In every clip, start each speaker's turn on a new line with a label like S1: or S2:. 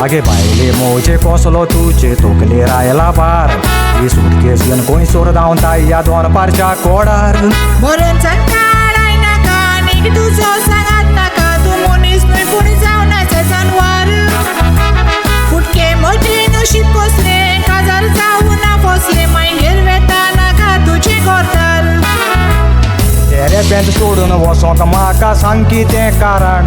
S1: आगे बायले मोजे कसलो तुझे तोकले रायला पार ही सुटकेस घेऊन कोणी सोर धावून ताई या दोन पारच्या कोडार
S2: बरेच काढाय नाका नीट तुझं सांगत नाका तू मोनीस नाही कोणी जावनाचं जानवर फुटके मोठे नशीब कोसले काजार जाऊ ना फसले मागीर वेता नाका तुझे घोरताल
S1: तेरे बेंच सोडून वसोंक म्हाका सांग कितें कारण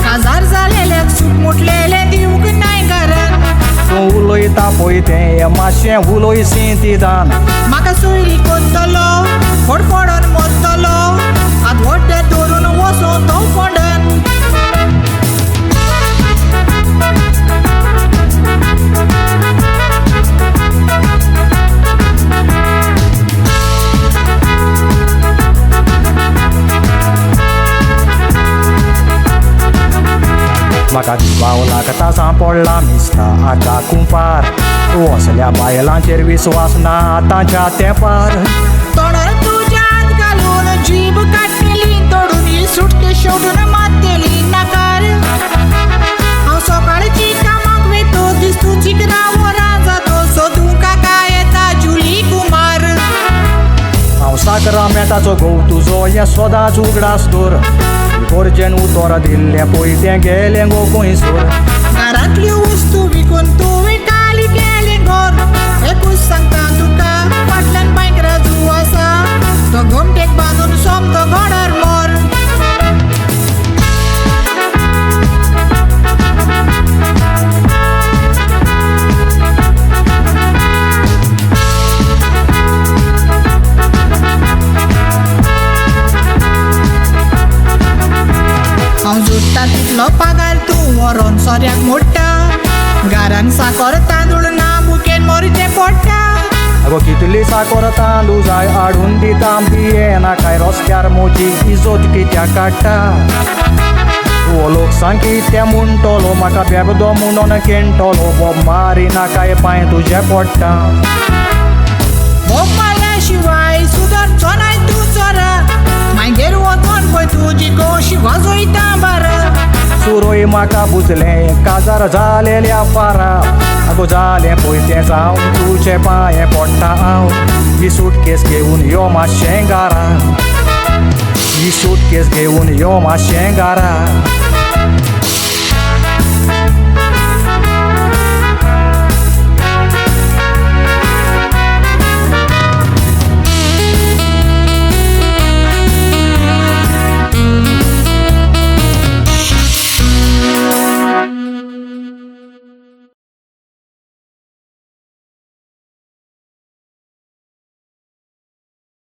S2: काजार जालेले सूट मुटलेले दिवूंक नाय कारण
S1: तूं उलयता पळय तें मातशें उलय सिंतीदान
S2: म्हाका सोयरी कोत्तलो फडफडोन मोडटलो आदवड्डे धरून वसो तो फोंडन
S1: म्हाका दिवावलाक तासां पडला मिस्ता आका कुंपार वसल्या बायलांचेर विस्वास ना आतांच्या तेंपार
S2: तोंडार तुज्या हात घालून जीब काडटली तोडून ही सुटके शेवटून मारतली नाकार हांव सकाळची कामाक वेतो दिसतू चिकना वरां जातो सोदूंक काका येता जुली कुमार
S1: हांव साकरामेताचो घोव तुजो हें सदांच उगडास दवर गोरजेन उतर दिल्लें पळय तें गेलें गो खंयसर
S2: घरांतल्यो वस्तू विकून तुवें काली गेलें घर एकूच सांगता तुका फाटल्यान बायक राजू आसा तो घोमटेक बांदून सोमतो घोडार मोर हांव जुट्टा तितलो पागार तूं व्हरोन सोऱ्याक मोडटा घरान साकर तांदूळ ना बुकेन मोरचें पडटा
S1: आगो कितली साकर तांदूळ जाय हाडून दिता बिये ना काय रस्त्यार मोची इजत कित्याक काडटा हो लोक सांग कितें म्हणटलो म्हाका बेबदो म्हणून केंटलो बोब मारिना काय पांय तुजे पडटा
S2: बोब मारल्या शिवाय सुदरचो नाय तूं चोरा मागीर वचोन पळय तुजी कशी वाजयता बारा
S1: सुरोय म्हाका बुजलें काजार जालेल्या पारा आगो जालें पळय तें जावन तुजे पांये पडटा हांव ही सुटकेस घेवन यो मातशें घरा ही सुटकेस घेवन यो मातशें घरा